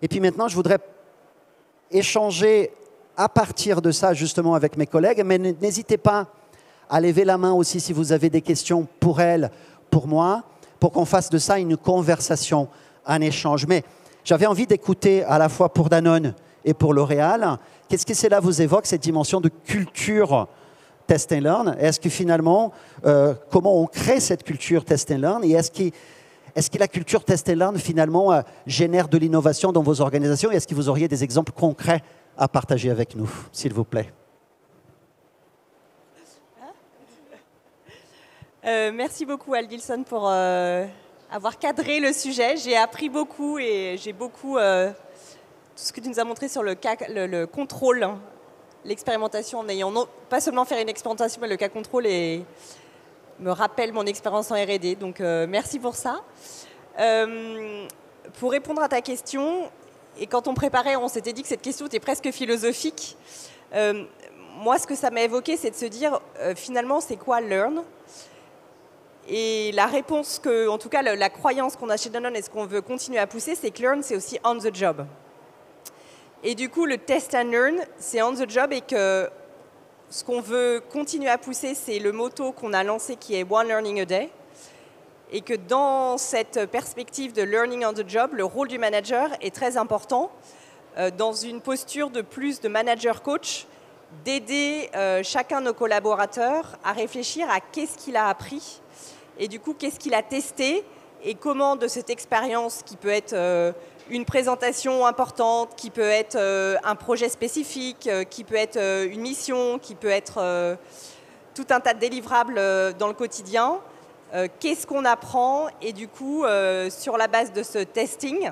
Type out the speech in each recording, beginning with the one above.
Et puis maintenant, je voudrais échanger à partir de ça, justement, avec mes collègues. Mais n'hésitez pas à lever la main aussi si vous avez des questions pour elles, pour moi, pour qu'on fasse de ça une conversation, un échange. Mais j'avais envie d'écouter à la fois pour Danone et pour L'Oréal. Qu'est-ce que cela vous évoque, cette dimension de culture test and learn? Est-ce que finalement, comment on crée cette culture test and learn? Et est-ce que la culture test and learn, finalement, génère de l'innovation dans vos organisations? Et est-ce que vous auriez des exemples concrets à partager avec nous, s'il vous plaît? Merci beaucoup, Aldilson, pour avoir cadré le sujet. J'ai appris beaucoup et j'ai beaucoup... tout ce que tu nous as montré sur le contrôle, hein, l'expérimentation, en ayant pas seulement faire une expérimentation, mais le cas contrôle me rappelle mon expérience en R&D. Donc, merci pour ça. Pour répondre à ta question, et quand on préparait, on s'était dit que cette question était presque philosophique. Moi, ce que ça m'a évoqué, c'est de se dire, finalement, c'est quoi learn? Et la réponse, en tout cas, la croyance qu'on a chez Danone et ce qu'on veut continuer à pousser, c'est que learn, c'est aussi on the job. Et du coup, le test and learn, c'est on the job et que ce qu'on veut continuer à pousser, c'est le motto qu'on a lancé qui est One Learning a Day. Et que dans cette perspective de learning on the job, le rôle du manager est très important dans une posture de plus de manager-coach, d'aider chacun de nos collaborateurs à réfléchir à qu'est-ce qu'il a appris et du coup, qu'est-ce qu'il a testé et comment de cette expérience qui peut être une présentation importante, qui peut être un projet spécifique, qui peut être une mission, qui peut être tout un tas de délivrables dans le quotidien. Qu'est-ce qu'on apprend et du coup, sur la base de ce testing,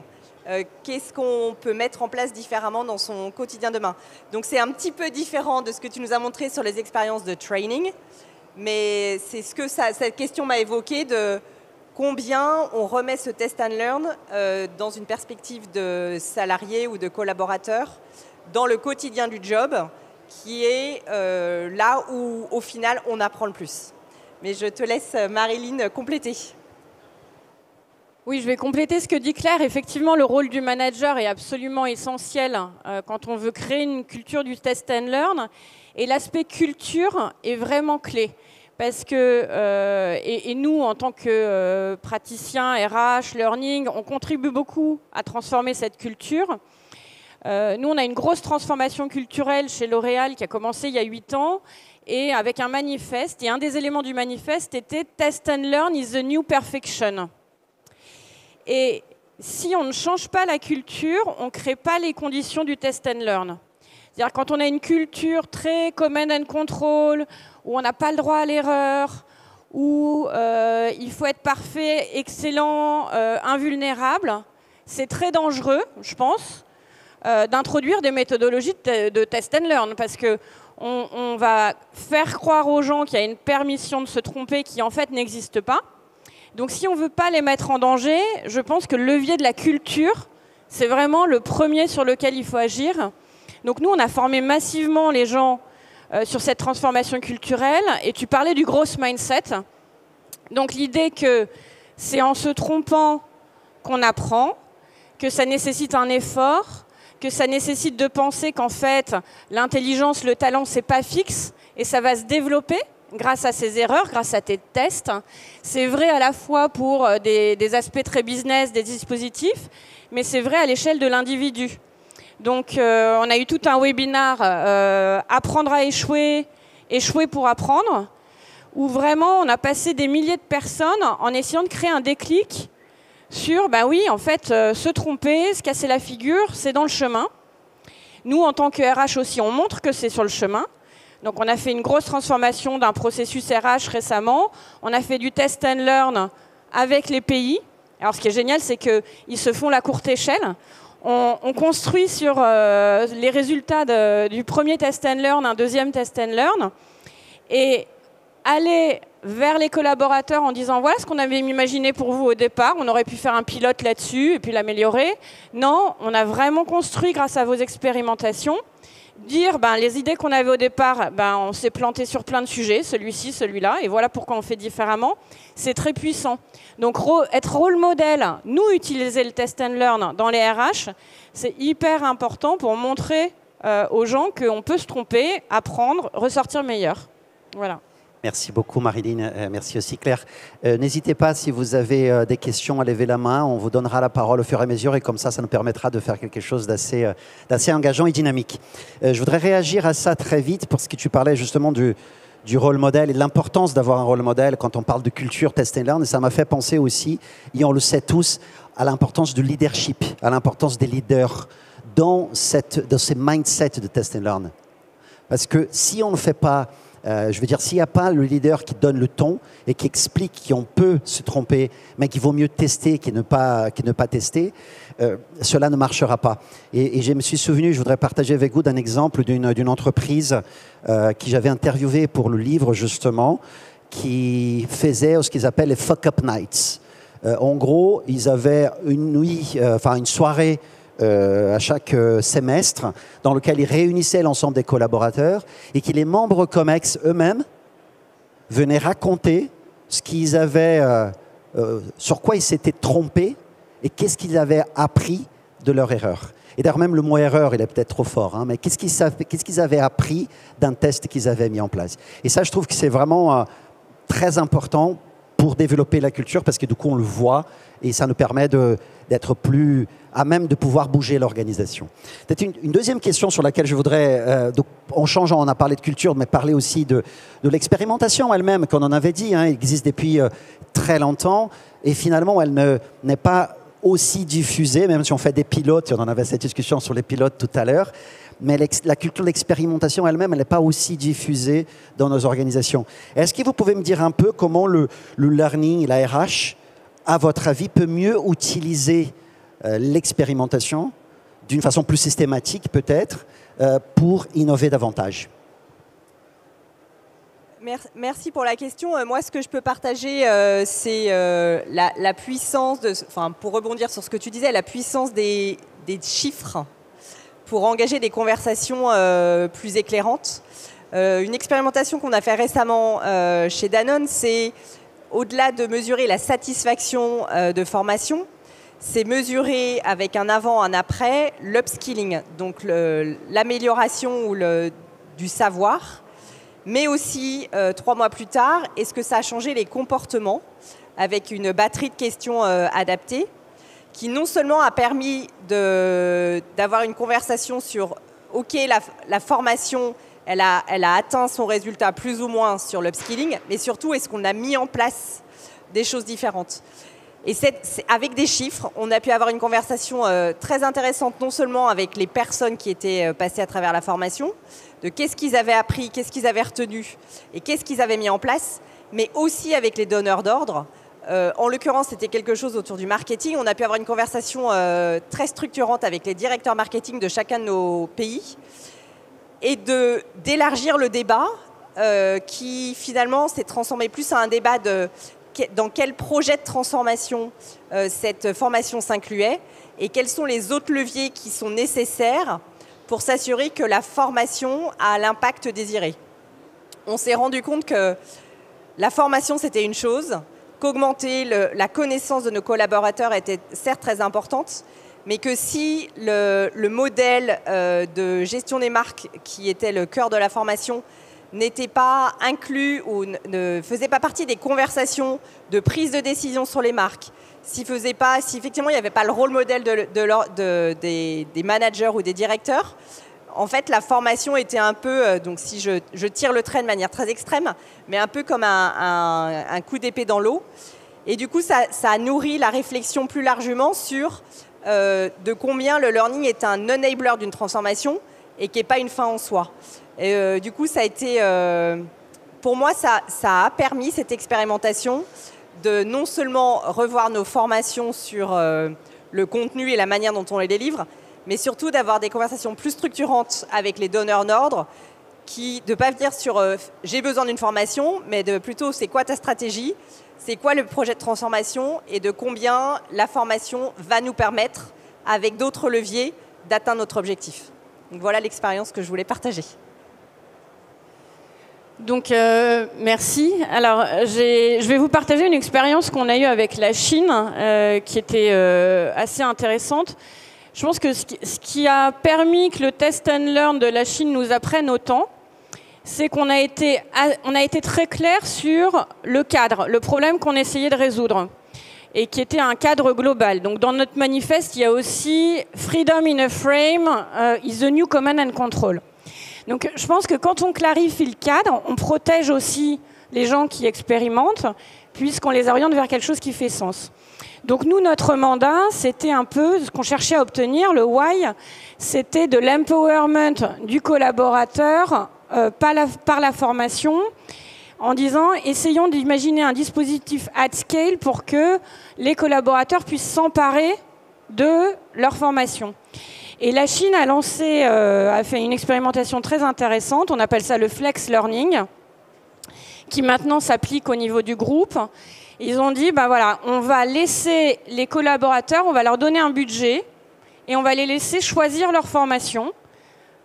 qu'est-ce qu'on peut mettre en place différemment dans son quotidien demain. Donc c'est un petit peu différent de ce que tu nous as montré sur les expériences de training, mais c'est ce que cette question m'a évoqué de combien on remet ce test and learn dans une perspective de salarié ou de collaborateur dans le quotidien du job, qui est là où, au final, on apprend le plus. Mais je te laisse, Marilyn, compléter. Oui, je vais compléter ce que dit Claire. Effectivement, le rôle du manager est absolument essentiel quand on veut créer une culture du test and learn. Et l'aspect culture est vraiment clé. Parce que, et nous, en tant que praticiens RH, learning, on contribue beaucoup à transformer cette culture. Nous, on a une grosse transformation culturelle chez L'Oréal qui a commencé il y a 8 ans, et avec un manifeste. Et un des éléments du manifeste était « Test and learn is the new perfection ». Et si on ne change pas la culture, on ne crée pas les conditions du test and learn. C'est-à-dire quand on a une culture très command and control, où on n'a pas le droit à l'erreur, où il faut être parfait, excellent, invulnérable, c'est très dangereux, je pense, d'introduire des méthodologies de test and learn, parce qu'on va faire croire aux gens qu'il y a une permission de se tromper qui en fait n'existe pas. Donc si on ne veut pas les mettre en danger, je pense que le levier de la culture, c'est vraiment le premier sur lequel il faut agir. Donc nous, on a formé massivement les gens sur cette transformation culturelle. Et tu parlais du growth mindset. Donc l'idée que c'est en se trompant qu'on apprend, que ça nécessite un effort, que ça nécessite de penser qu'en fait, l'intelligence, le talent, c'est pas fixe et ça va se développer grâce à ces erreurs, grâce à tes tests. C'est vrai à la fois pour des aspects très business, des dispositifs, mais c'est vrai à l'échelle de l'individu. Donc, on a eu tout un webinaire Apprendre à échouer, échouer pour apprendre, où vraiment on a passé des milliers de personnes en essayant de créer un déclic sur, ben oui, en fait, se tromper, se casser la figure, c'est dans le chemin. Nous, en tant que RH aussi, on montre que c'est sur le chemin. Donc, on a fait une grosse transformation d'un processus RH récemment. On a fait du test and learn avec les pays. Alors, ce qui est génial, c'est qu'ils se font la courte échelle. On construit sur les résultats du premier test and learn, un deuxième test and learn, et aller vers les collaborateurs en disant « Voilà ce qu'on avait imaginé pour vous au départ, on aurait pu faire un pilote là-dessus et puis l'améliorer. » Non, on a vraiment construit grâce à vos expérimentations. dire les idées qu'on avait au départ, on s'est planté sur plein de sujets, celui-ci, celui-là, et voilà pourquoi on fait différemment. C'est très puissant. Donc être rôle modèle, nous utiliser le test and learn dans les RH, c'est hyper important pour montrer aux gens qu'on peut se tromper, apprendre, ressortir meilleur. Voilà. Merci beaucoup Marilyn, merci aussi Claire. N'hésitez pas, si vous avez des questions, à lever la main, on vous donnera la parole au fur et à mesure et comme ça nous permettra de faire quelque chose d'assez engageant et dynamique. Je voudrais réagir à ça très vite parce que tu parlais justement du rôle modèle et de l'importance d'avoir un rôle modèle quand on parle de culture test and learn, et ça m'a fait penser aussi, et on le sait tous, à l'importance du leadership, à l'importance des leaders dans ces mindsets de test and learn. Parce que si on ne fait pas je veux dire, s'il n'y a pas le leader qui donne le ton et qui explique qu'on peut se tromper, mais qu'il vaut mieux tester que ne pas tester, cela ne marchera pas. Et je me suis souvenu, je voudrais partager avec vous d'un exemple d'une entreprise qui j'avais interviewée pour le livre, justement, qui faisait ce qu'ils appellent les fuck-up nights. En gros, ils avaient une soirée à chaque semestre, dans lequel ils réunissaient l'ensemble des collaborateurs et que les membres COMEX eux-mêmes venaient raconter ce qu'ils avaient, sur quoi ils s'étaient trompés et qu'est-ce qu'ils avaient appris de leur erreur. Et d'ailleurs, même le mot erreur, il est peut-être trop fort, mais qu'est-ce qu'ils avaient appris d'un test qu'ils avaient mis en place. Et ça, je trouve que c'est vraiment très important pour développer la culture, parce que du coup, on le voit et ça nous permet d'être plus à même de pouvoir bouger l'organisation. Peut-être une deuxième question sur laquelle je voudrais, donc en changeant, on a parlé de culture, mais parler aussi de l'expérimentation elle-même, qu'on en avait dit, elle existe depuis très longtemps, et finalement, elle n'est pas aussi diffusée, même si on fait des pilotes, et on en avait cette discussion sur les pilotes tout à l'heure, mais la culture d'expérimentation elle-même, elle n'est pas aussi diffusée dans nos organisations. Est-ce que vous pouvez me dire un peu comment le learning, la RH, à votre avis, peut mieux utiliser l'expérimentation d'une façon plus systématique peut-être pour innover davantage? Merci pour la question. Moi, ce que je peux partager, c'est la puissance, pour rebondir sur ce que tu disais, la puissance des chiffres pour engager des conversations plus éclairantes. Une expérimentation qu'on a fait récemment chez Danone, c'est au-delà de mesurer la satisfaction de formation, c'est mesurer avec un avant, un après, l'upskilling, donc l'amélioration du savoir, mais aussi 3 mois plus tard, est-ce que ça a changé les comportements avec une batterie de questions adaptées qui non seulement a permis d'avoir une conversation sur OK, la formation, elle a atteint son résultat plus ou moins sur l'upskilling, mais surtout, est-ce qu'on a mis en place des choses différentes? Et avec des chiffres, on a pu avoir une conversation très intéressante, non seulement avec les personnes qui étaient passées à travers la formation, de qu'est-ce qu'ils avaient appris, qu'est-ce qu'ils avaient retenu et qu'est-ce qu'ils avaient mis en place, mais aussi avec les donneurs d'ordre. En l'occurrence, c'était quelque chose autour du marketing. On a pu avoir une conversation très structurante avec les directeurs marketing de chacun de nos pays et d'élargir le débat qui finalement s'est transformé plus en un débat dans quel projet de transformation cette formation s'incluait et quels sont les autres leviers qui sont nécessaires pour s'assurer que la formation a l'impact désiré. On s'est rendu compte que la formation, c'était une chose, qu'augmenter la connaissance de nos collaborateurs était certes très importante, mais que si le modèle de gestion des marques, qui était le cœur de la formation, n'était pas inclus ou ne faisait pas partie des conversations de prise de décision sur les marques, si effectivement il n'y avait pas le rôle modèle des managers ou des directeurs, en fait la formation était un peu, donc si je tire le trait de manière très extrême, mais un peu comme un coup d'épée dans l'eau. Et du coup ça a nourri la réflexion plus largement sur de combien le learning est un enabler d'une transformation et qui n'est pas une fin en soi. Et du coup, ça a été, pour moi, ça a permis cette expérimentation de non seulement revoir nos formations sur le contenu et la manière dont on les délivre, mais surtout d'avoir des conversations plus structurantes avec les donneurs d'ordre, de ne pas venir sur j'ai besoin d'une formation, mais plutôt c'est quoi ta stratégie, c'est quoi le projet de transformation et de combien la formation va nous permettre, avec d'autres leviers, d'atteindre notre objectif. Donc voilà l'expérience que je voulais partager. Donc, merci. Alors, je vais vous partager une expérience qu'on a eue avec la Chine, qui était assez intéressante. Je pense que ce qui a permis que le test and learn de la Chine nous apprenne autant, c'est qu'on a été très clair sur le cadre, le problème qu'on essayait de résoudre, et qui était un cadre global. Donc, dans notre manifeste, il y a aussi « Freedom in a frame is the new command and control ». Donc, je pense que quand on clarifie le cadre, on protège aussi les gens qui expérimentent, puisqu'on les oriente vers quelque chose qui fait sens. Donc, nous, notre mandat, c'était un peu ce qu'on cherchait à obtenir. Le why, c'était de l'empowerment du collaborateur par la formation, en disant, essayons d'imaginer un dispositif at scale pour que les collaborateurs puissent s'emparer de leur formation. Et la Chine a fait une expérimentation très intéressante, on appelle ça le flex learning, qui maintenant s'applique au niveau du groupe. Ils ont dit, ben voilà, on va laisser les collaborateurs, on va leur donner un budget et on va les laisser choisir leur formation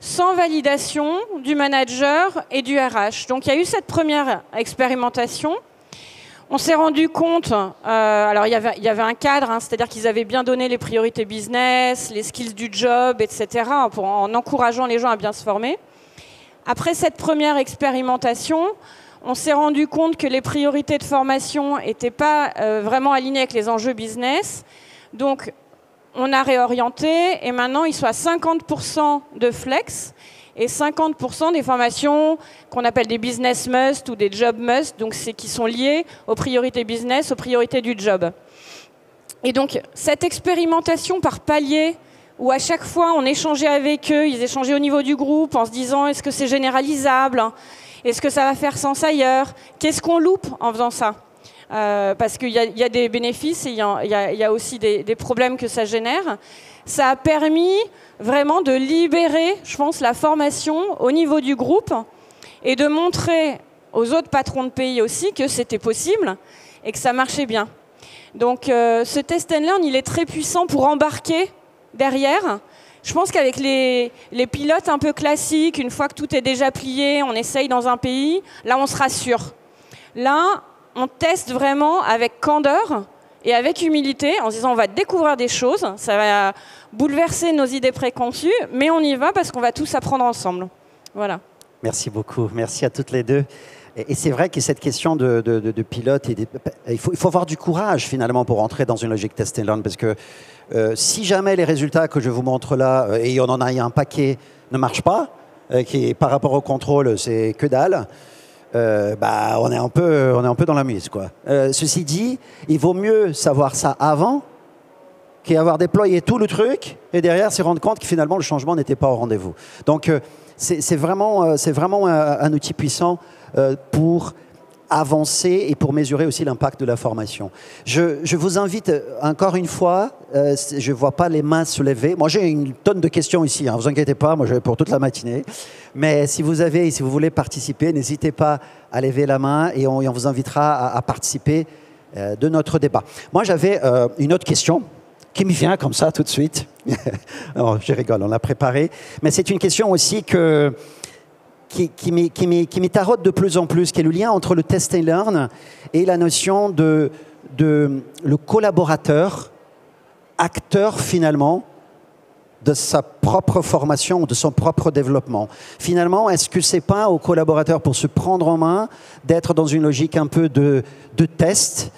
sans validation du manager et du RH. Donc il y a eu cette première expérimentation. On s'est rendu compte, alors il y avait un cadre, hein, c'est-à-dire qu'ils avaient bien donné les priorités business, les skills du job, etc., en encourageant les gens à bien se former. Après cette première expérimentation, on s'est rendu compte que les priorités de formation n'étaient pas vraiment alignées avec les enjeux business. Donc, on a réorienté et maintenant, ils sont à 50% de flex et 50% des formations qu'on appelle des business must ou des job must, donc c'est qui sont liées aux priorités business, aux priorités du job. Et donc, cette expérimentation par palier, où à chaque fois on échangeait avec eux, ils échangeaient au niveau du groupe en se disant est-ce que c'est généralisable, est-ce que ça va faire sens ailleurs, qu'est-ce qu'on loupe en faisant ça, parce qu'il y a des bénéfices et il y a aussi des problèmes que ça génère. Ça a permis vraiment de libérer, je pense, la formation au niveau du groupe et de montrer aux autres patrons de pays aussi que c'était possible et que ça marchait bien. Donc ce test and learn, il est très puissant pour embarquer derrière. Je pense qu'avec les pilotes un peu classiques, une fois que tout est déjà plié, on essaye dans un pays, là on se rassure. Là, on teste vraiment avec candeur et avec humilité, en se disant on va découvrir des choses, ça va bouleverser nos idées préconçues, mais on y va parce qu'on va tous apprendre ensemble. Voilà. Merci beaucoup, merci à toutes les deux. Et c'est vrai que cette question de pilote, il faut avoir du courage finalement pour entrer dans une logique test and learn, parce que si jamais les résultats que je vous montre là, et on en a un paquet, ne marchent pas, qui par rapport au contrôle, c'est que dalle, on est un peu dans la mise, quoi. Ceci dit, il vaut mieux savoir ça avant qu'avoir déployé tout le truc et derrière se rendre compte que finalement le changement n'était pas au rendez-vous. Donc c'est vraiment un outil puissant pour avancer et pour mesurer aussi l'impact de la formation. Je vous invite encore une fois, je ne vois pas les mains se lever. Moi, j'ai une tonne de questions ici, ne vous inquiétez pas, moi je vais pour toute la matinée. Mais si vous voulez participer, n'hésitez pas à lever la main et on vous invitera à participer de notre débat. Moi, j'avais une autre question qui me vient comme ça tout de suite. Non, je rigole, on l'a préparée. Mais c'est une question aussi qui m'y taraude de plus en plus, qui est le lien entre le test and learn et la notion de le collaborateur, acteur finalement de sa propre formation ou de son propre développement. Finalement, est-ce que c'est pas au collaborateur pour se prendre en main d'être dans une logique un peu de test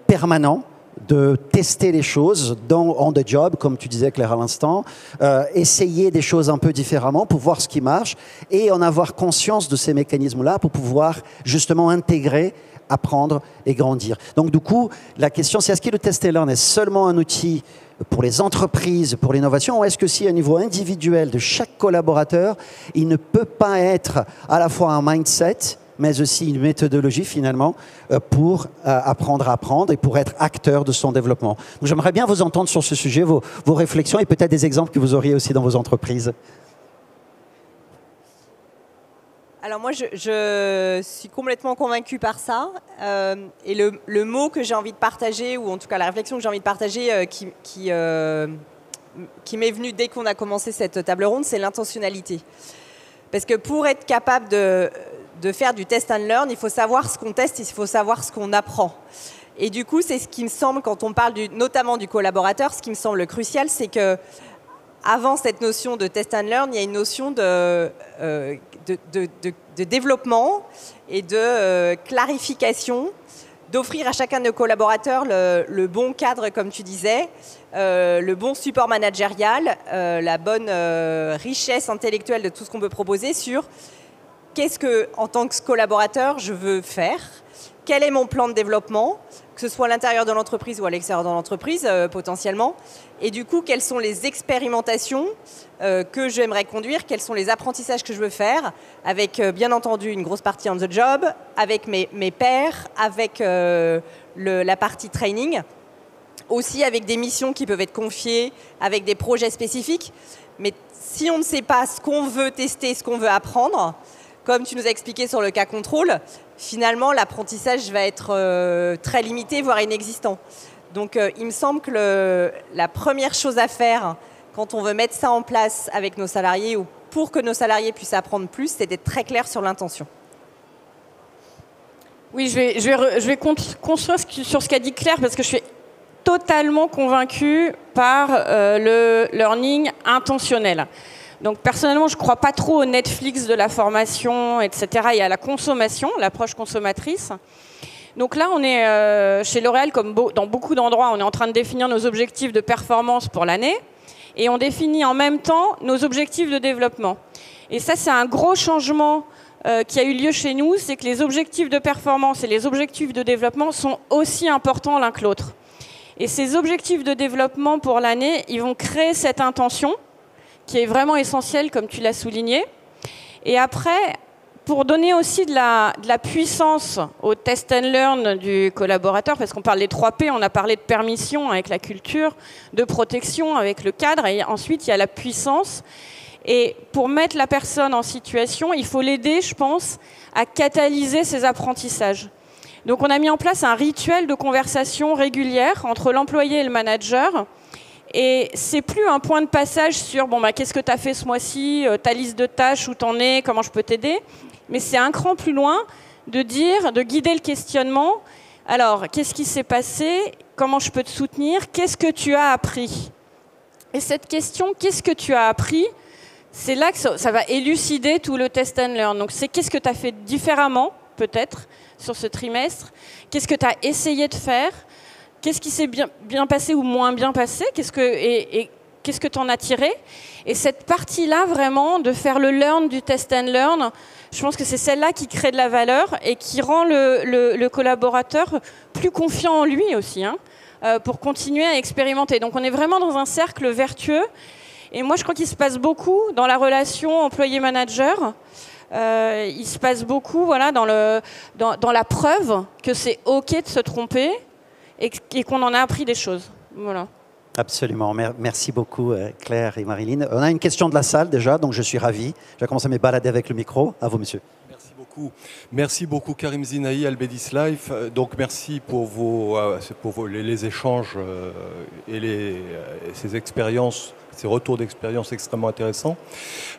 permanent, de tester les choses on the job, comme tu disais Claire à l'instant, essayer des choses un peu différemment pour voir ce qui marche et en avoir conscience de ces mécanismes-là pour pouvoir justement intégrer, apprendre et grandir. Donc du coup, la question c'est est-ce que le test and learn est seulement un outil pour les entreprises, pour l'innovation, ou est-ce que si à niveau individuel de chaque collaborateur, il ne peut pas être à la fois un mindset mais aussi une méthodologie finalement pour apprendre à apprendre et pour être acteur de son développement. J'aimerais bien vous entendre sur ce sujet, vos réflexions et peut-être des exemples que vous auriez aussi dans vos entreprises. Alors moi, je suis complètement convaincue par ça. Et le mot que j'ai envie de partager, ou en tout cas la réflexion que j'ai envie de partager, qui qui m'est venue dès qu'on a commencé cette table ronde, c'est l'intentionnalité. Parce que pour être capable de faire du test and learn, il faut savoir ce qu'on teste, il faut savoir ce qu'on apprend. Et du coup, c'est ce qui me semble, quand on parle notamment du collaborateur, ce qui me semble crucial, c'est que avant cette notion de test and learn, il y a une notion de développement et de clarification, d'offrir à chacun de nos collaborateurs le bon cadre, comme tu disais, le bon support managérial, la bonne richesse intellectuelle de tout ce qu'on peut proposer sur qu'est-ce que, en tant que collaborateur, je veux faire, quel est mon plan de développement, que ce soit à l'intérieur de l'entreprise ou à l'extérieur de l'entreprise, potentiellement. Et du coup, quelles sont les expérimentations que j'aimerais conduire, quels sont les apprentissages que je veux faire, avec, bien entendu, une grosse partie on the job, avec mes pairs, avec la partie training, aussi avec des missions qui peuvent être confiées, avec des projets spécifiques. Mais si on ne sait pas ce qu'on veut tester, ce qu'on veut apprendre, comme tu nous as expliqué sur le cas contrôle, finalement, l'apprentissage va être très limité, voire inexistant. Donc, il me semble que la première chose à faire quand on veut mettre ça en place avec nos salariés ou pour que nos salariés puissent apprendre plus, c'est d'être très clair sur l'intention. Oui, je vais construire sur ce qu'a dit Claire parce que je suis totalement convaincue par le learning intentionnel. Donc personnellement, je ne crois pas trop au Netflix de la formation, etc. et à la consommation, l'approche consommatrice. Donc là, on est chez L'Oréal, comme dans beaucoup d'endroits, on est en train de définir nos objectifs de performance pour l'année et on définit en même temps nos objectifs de développement. Et ça, c'est un gros changement qui a eu lieu chez nous, c'est que les objectifs de performance et les objectifs de développement sont aussi importants l'un que l'autre. Et ces objectifs de développement pour l'année, ils vont créer cette intention qui est vraiment essentielle, comme tu l'as souligné. Et après, pour donner aussi de la puissance au test and learn du collaborateur, parce qu'on parle des 3 P, on a parlé de permission avec la culture, de protection avec le cadre, et ensuite il y a la puissance. Et pour mettre la personne en situation, il faut l'aider, je pense, à catalyser ses apprentissages. Donc on a mis en place un rituel de conversation régulière entre l'employé et le manager. Et c'est plus un point de passage sur bon, qu'est-ce que tu as fait ce mois-ci, ta liste de tâches, où t'en es, comment je peux t'aider. Mais c'est un cran plus loin de guider le questionnement. Alors, qu'est-ce qui s'est passé? Comment je peux te soutenir? Qu'est-ce que tu as appris? Et cette question, qu'est-ce que tu as appris? C'est là que ça va élucider tout le test and learn. Donc, c'est qu'est-ce que tu as fait différemment, peut-être, sur ce trimestre? Qu'est-ce que tu as essayé de faire? Qu'est-ce qui s'est bien passé ou moins bien passé? Qu'est-ce que tu en as tiré? Et cette partie-là, vraiment, de faire le learn du test and learn, je pense que c'est celle-là qui crée de la valeur et qui rend le collaborateur plus confiant en lui aussi, pour continuer à expérimenter. Donc on est vraiment dans un cercle vertueux. Et moi, je crois qu'il se passe beaucoup dans la relation employé-manager. Il se passe beaucoup dans la preuve que c'est OK de se tromper et qu'on en a appris des choses. Voilà. Absolument. Merci beaucoup, Claire et Marilyn. On a une question de la salle déjà, donc je suis ravi. Je vais commencer à me balader avec le micro. À vous, monsieur. Merci beaucoup. Merci beaucoup, Karim Zinaï, Albedis Life. Donc, merci pour les échanges et ces expériences, ces retours d'expérience extrêmement intéressants.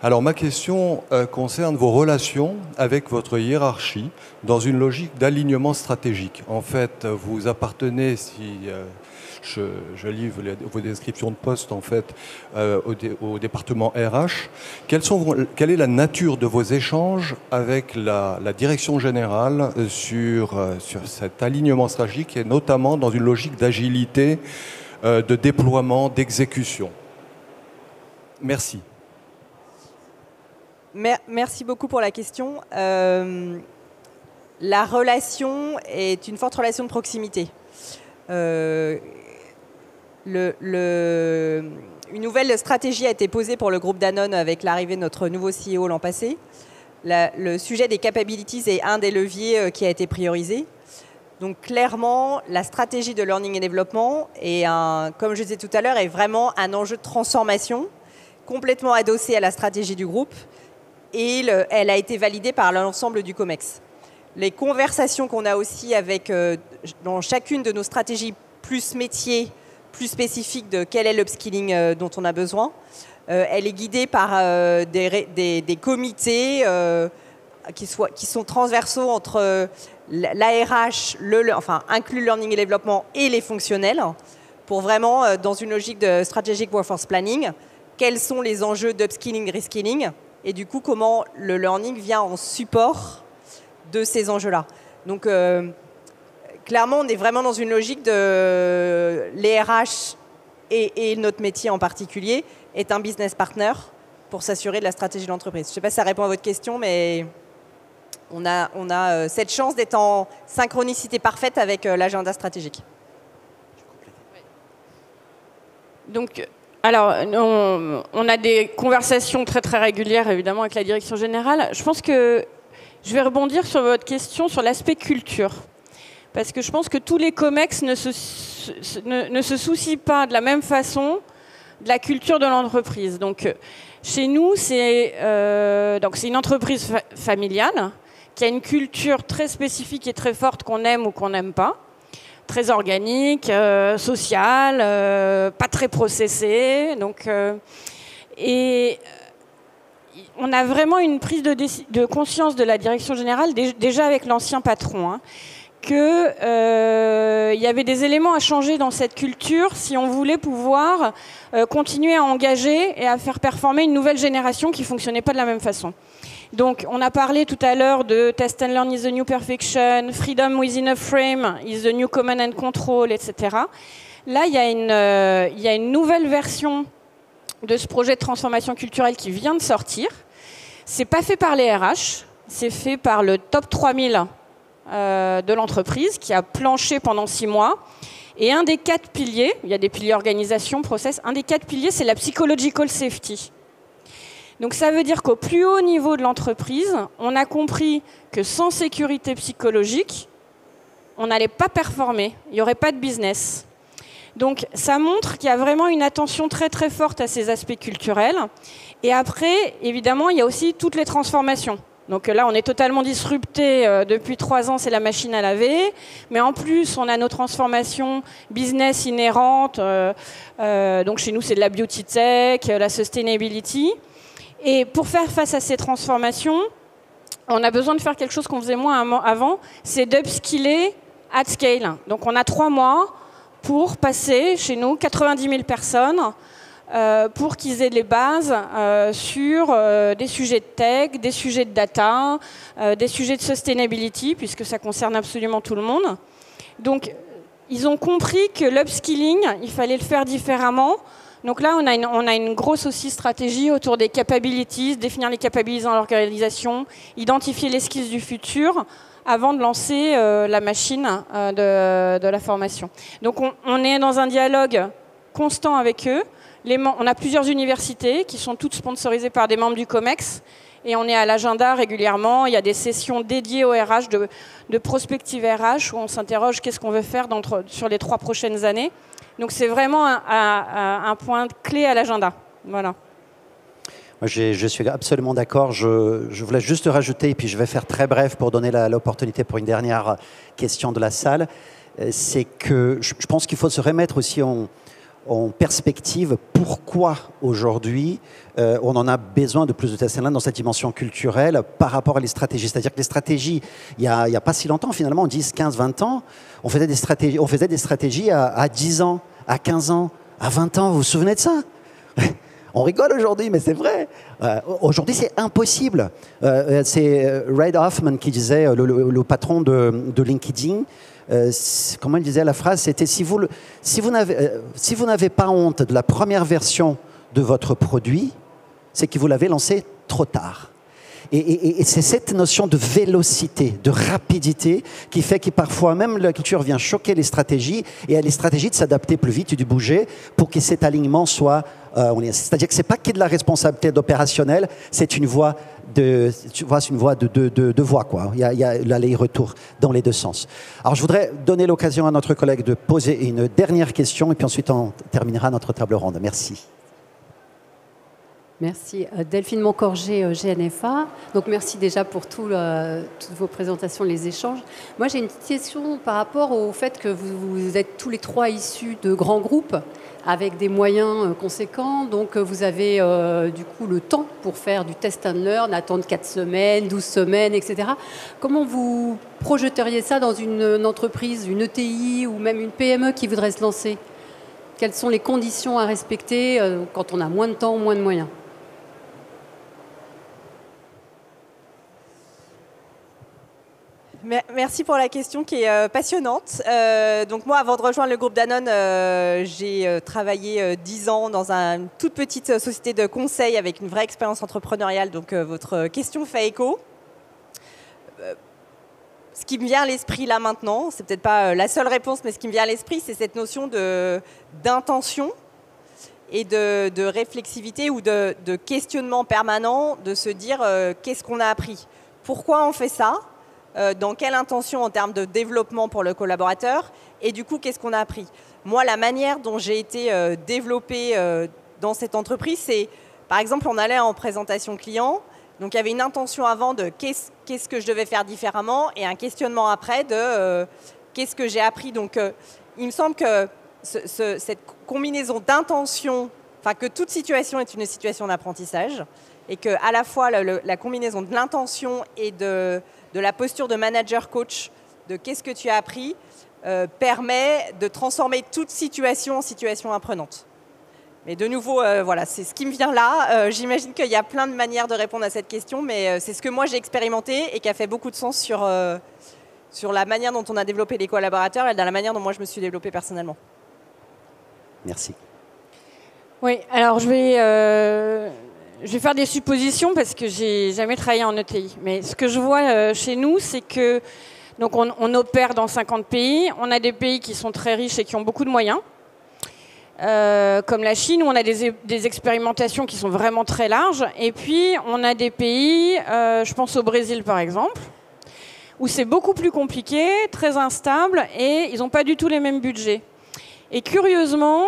Alors, ma question concerne vos relations avec votre hiérarchie dans une logique d'alignement stratégique. En fait, vous appartenez, si je lis vos descriptions de poste, en fait, au département RH. Quelle est la nature de vos échanges avec la direction générale sur cet alignement stratégique et notamment dans une logique d'agilité, de déploiement, d'exécution? Merci. Merci beaucoup pour la question. La relation est une forte relation de proximité. Une nouvelle stratégie a été posée pour le groupe Danone avec l'arrivée de notre nouveau CEO l'an passé. Le sujet des capabilities est un des leviers qui a été priorisé. Donc clairement, la stratégie de learning et développement est, comme je disais tout à l'heure, est vraiment un enjeu de transformation complètement adossé à la stratégie du groupe et elle a été validée par l'ensemble du COMEX. Les conversations qu'on a aussi avec, dans chacune de nos stratégies plus métiers, plus spécifique de quel est l'upskilling dont on a besoin. Elle est guidée par des comités qui sont transversaux entre l'ARH, inclus learning et développement, et les fonctionnels, pour vraiment, dans une logique de strategic workforce planning, quels sont les enjeux d'upskilling, reskilling, et du coup, comment le learning vient en support de ces enjeux-là. Donc, clairement, on est vraiment dans une logique de les RH et notre métier en particulier est un business partner pour s'assurer de la stratégie de l'entreprise. Je ne sais pas si ça répond à votre question, mais on a cette chance d'être en synchronicité parfaite avec l'agenda stratégique. Donc, alors, on a des conversations très très régulières, évidemment, avec la direction générale. Je pense que je vais rebondir sur votre question sur l'aspect culture. Parce que je pense que tous les COMEX ne se soucient pas de la même façon de la culture de l'entreprise. Donc, chez nous, c'est une entreprise familiale qui a une culture très spécifique et très forte qu'on aime ou qu'on n'aime pas. Très organique, sociale, pas très processée. Donc, et on a vraiment une prise de conscience de la direction générale, déjà avec l'ancien patron, hein, qu'il y avait des éléments à changer dans cette culture si on voulait pouvoir continuer à engager et à faire performer une nouvelle génération qui ne fonctionnait pas de la même façon. Donc, on a parlé tout à l'heure de Test and Learn is the new perfection, Freedom within a frame is the new command and control, etc. Là, il y a une nouvelle version de ce projet de transformation culturelle qui vient de sortir. C'est pas fait par les RH, c'est fait par le top 3000 de l'entreprise qui a planché pendant 6 mois. Et un des 4 piliers, il y a des piliers organisation, process, un des 4 piliers, c'est la psychological safety. Donc ça veut dire qu'au plus haut niveau de l'entreprise, on a compris que sans sécurité psychologique, on n'allait pas performer, il n'y aurait pas de business. Donc ça montre qu'il y a vraiment une attention très très forte à ces aspects culturels. Et après, évidemment, il y a aussi toutes les transformations. Donc là, on est totalement disrupté. Depuis 3 ans, c'est la machine à laver. Mais en plus, on a nos transformations business inhérentes. Donc chez nous, c'est de la beauty tech, la sustainability. Et pour faire face à ces transformations, on a besoin de faire quelque chose qu'on faisait moins avant, c'est d'upskiller at scale. Donc on a 3 mois pour passer chez nous 90 000 personnes pour qu'ils aient les bases sur des sujets de tech, des sujets de data, des sujets de sustainability, puisque ça concerne absolument tout le monde. Donc ils ont compris que l'upskilling, il fallait le faire différemment. Donc là, on a une grosse aussi stratégie autour des capabilities, définir les capabilities dans l'organisation, identifier les skills du futur avant de lancer la machine de la formation. Donc on est dans un dialogue constant avec eux. On a plusieurs universités qui sont toutes sponsorisées par des membres du COMEX et on est à l'agenda régulièrement. Il y a des sessions dédiées au RH, de prospective RH, où on s'interroge qu'est-ce qu'on veut faire sur les 3 prochaines années. Donc c'est vraiment un point clé à l'agenda. Voilà. Moi, je suis absolument d'accord. Je voulais juste rajouter, et puis je vais faire très bref pour donner l'opportunité pour une dernière question de la salle. C'est que je pense qu'il faut se remettre aussi en perspective pourquoi aujourd'hui on en a besoin de plus de Test and Learn dans cette dimension culturelle par rapport à les stratégies. C'est-à-dire que les stratégies, il y a pas si longtemps, finalement, 10, 15, 20 ans, on faisait des stratégies à 10 ans, à 15 ans, à 20 ans. Vous vous souvenez de ça? On rigole aujourd'hui, mais c'est vrai. Aujourd'hui, c'est impossible. C'est Reid Hoffman qui disait, le patron de LinkedIn, comment il disait la phrase, c'était si vous n'avez pas honte de la première version de votre produit, c'est que vous l'avez lancé trop tard. Et c'est cette notion de vélocité, de rapidité qui fait que parfois même la culture vient choquer les stratégies et à les stratégies de s'adapter plus vite et de bouger pour que cet alignement soit... c'est-à-dire que ce n'est pas que de la responsabilité d'opérationnel, c'est une voie de voie, quoi. Il y a l'aller-retour dans les 2 sens. Alors je voudrais donner l'occasion à notre collègue de poser une dernière question et puis ensuite on terminera notre table ronde. Merci. Merci. Delphine Moncorgé, GNFA. Donc merci déjà pour toutes vos présentations, les échanges. Moi j'ai une petite question par rapport au fait que vous êtes tous les trois issus de grands groupes avec des moyens conséquents. Donc vous avez du coup le temps pour faire du test and learn, attendre 4 semaines, 12 semaines, etc. Comment vous projeteriez ça dans une entreprise, une ETI ou même une PME qui voudrait se lancer? Quelles sont les conditions à respecter quand on a moins de temps ou moins de moyens? Merci pour la question qui est passionnante. Donc moi, avant de rejoindre le groupe Danone, j'ai travaillé 10 ans dans une toute petite société de conseil avec une vraie expérience entrepreneuriale. Donc votre question fait écho. Ce qui me vient à l'esprit là maintenant, c'est peut-être pas la seule réponse, mais ce qui me vient à l'esprit, c'est cette notion d'intention et de réflexivité ou de questionnement permanent, de se dire qu'est-ce qu'on a appris, pourquoi on fait ça, dans quelle intention en termes de développement pour le collaborateur, et du coup, qu'est-ce qu'on a appris. Moi, la manière dont j'ai été développée dans cette entreprise, c'est, par exemple, on allait en présentation client, donc il y avait une intention avant de qu'est-ce que je devais faire différemment, et un questionnement après de qu'est-ce que j'ai appris. Donc, il me semble que cette combinaison d'intention, enfin que toute situation est une situation d'apprentissage, et que à la fois la combinaison de l'intention et de la posture de manager-coach, de qu'est-ce que tu as appris, permet de transformer toute situation en situation apprenante. Mais de nouveau, voilà, c'est ce qui me vient là. J'imagine qu'il y a plein de manières de répondre à cette question, mais c'est ce que moi j'ai expérimenté et qui a fait beaucoup de sens sur la manière dont on a développé les collaborateurs et dans la manière dont moi je me suis développée personnellement. Merci. Oui, alors je vais faire des suppositions parce que j'ai jamais travaillé en ETI. Mais ce que je vois chez nous, c'est que donc on opère dans 50 pays. On a des pays qui sont très riches et qui ont beaucoup de moyens, comme la Chine, où on a des expérimentations qui sont vraiment très larges. Et puis on a des pays, je pense au Brésil par exemple, où c'est beaucoup plus compliqué, très instable, et ils n'ont pas du tout les mêmes budgets. Et curieusement,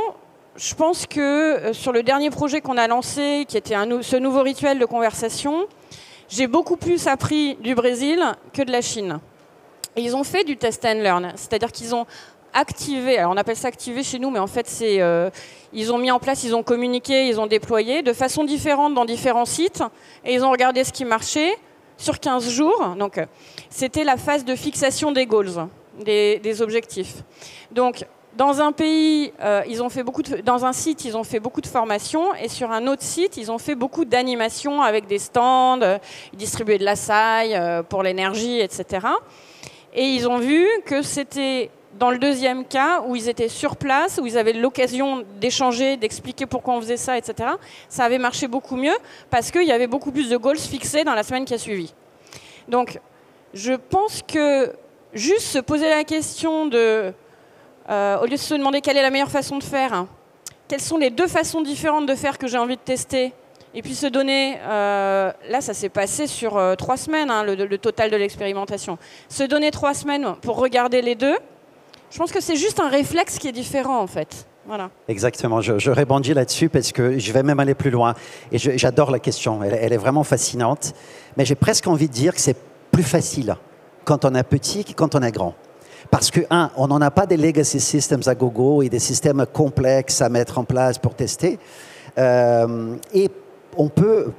je pense que sur le dernier projet qu'on a lancé, qui était ce nouveau rituel de conversation, j'ai beaucoup plus appris du Brésil que de la Chine. Et ils ont fait du test and learn, c'est-à-dire qu'ils ont activé, alors on appelle ça activer chez nous, mais en fait c'est, ils ont mis en place, ils ont communiqué, ils ont déployé de façon différente dans différents sites, et ils ont regardé ce qui marchait sur 15 jours. Donc c'était la phase de fixation des goals, des objectifs. Donc dans un pays, dans un site, ils ont fait beaucoup de formations, et sur un autre site, ils ont fait beaucoup d'animations avec des stands, ils distribuaient de la saille pour l'énergie, etc. Et ils ont vu que c'était dans le deuxième cas, où ils étaient sur place, où ils avaient l'occasion d'échanger, d'expliquer pourquoi on faisait ça, etc. Ça avait marché beaucoup mieux, parce qu'il y avait beaucoup plus de goals fixés dans la semaine qui a suivi. Donc, je pense que juste se poser la question de... au lieu de se demander quelle est la meilleure façon de faire, quelles sont les deux façons différentes de faire que j'ai envie de tester, et puis se donner, là ça s'est passé sur 3 semaines, le total de l'expérimentation, se donner 3 semaines pour regarder les deux, je pense que c'est juste un réflexe qui est différent en fait. Voilà. Exactement, je rebondis là-dessus parce que je vais même aller plus loin, et j'adore la question, elle est vraiment fascinante, mais j'ai presque envie de dire que c'est plus facile quand on est petit que quand on est grand. Parce que, on n'en a pas des legacy systems à gogo et des systèmes complexes à mettre en place pour tester. Et on peut,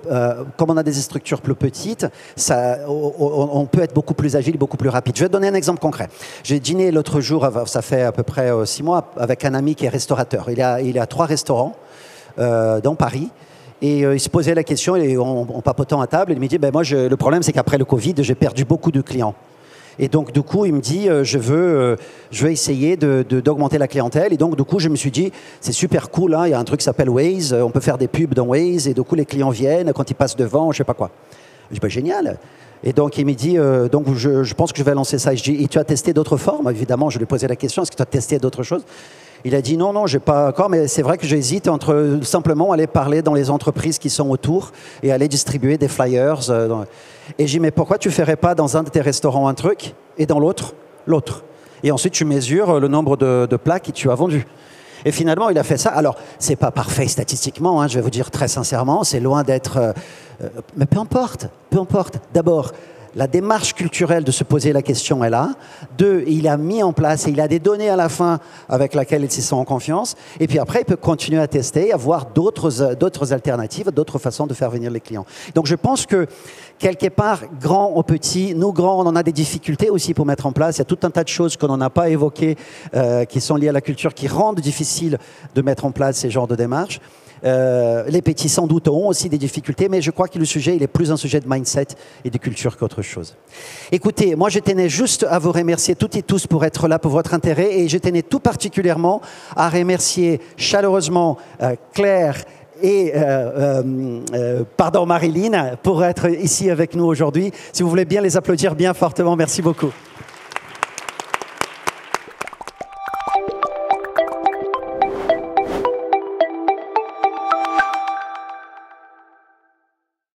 comme on a des structures plus petites, on peut être beaucoup plus agile, beaucoup plus rapide. Je vais te donner un exemple concret. J'ai dîné l'autre jour, ça fait à peu près 6 mois, avec un ami qui est restaurateur. Il a 3 restaurants dans Paris. Et il se posait la question, et en papotant à table, il me dit, moi, le problème, c'est qu'après le Covid, j'ai perdu beaucoup de clients. Et donc, du coup, il me dit, je veux essayer d'augmenter la clientèle. Et donc, du coup, je me suis dit, c'est super cool, hein, il y a un truc qui s'appelle Waze, on peut faire des pubs dans Waze, et du coup, les clients viennent quand ils passent devant, je sais pas quoi. Je dis, génial. Et donc, il me dit, donc, je pense que je vais lancer ça. Et je dis, et tu as testé d'autres formes? Évidemment, je lui ai posé la question, est-ce que tu as testé d'autres choses? Il a dit, non, j'ai pas encore, mais c'est vrai que j'hésite entre simplement aller parler dans les entreprises qui sont autour et aller distribuer des flyers. Et j'ai dit, mais pourquoi tu ne ferais pas dans un de tes restaurants un truc et dans l'autre, l'autre? Et ensuite, tu mesures le nombre de plats que tu as vendus. Et finalement, il a fait ça. Alors, c'est pas parfait statistiquement, je vais vous dire très sincèrement, c'est loin d'être... mais peu importe, peu importe. D'abord, la démarche culturelle de se poser la question est là. 2, il a mis en place et il a des données à la fin avec lesquelles il se sent en confiance. Et puis après, il peut continuer à tester, à voir d'autres alternatives, d'autres façons de faire venir les clients. Donc je pense que quelque part, grand ou petit, nous grands, on en a des difficultés aussi pour mettre en place. Il y a tout un tas de choses qu'on n'en a pas évoquées qui sont liées à la culture, qui rendent difficile de mettre en place ces genres de démarches. Les petits sans doute ont aussi des difficultés, mais je crois que le sujet, il est plus un sujet de mindset et de culture qu'autre chose. Écoutez, moi je tenais juste à vous remercier toutes et tous pour être là, pour votre intérêt, et je tenais tout particulièrement à remercier chaleureusement Claire et Marilyn pour être ici avec nous aujourd'hui. Si vous voulez bien les applaudir bien fortement, merci beaucoup.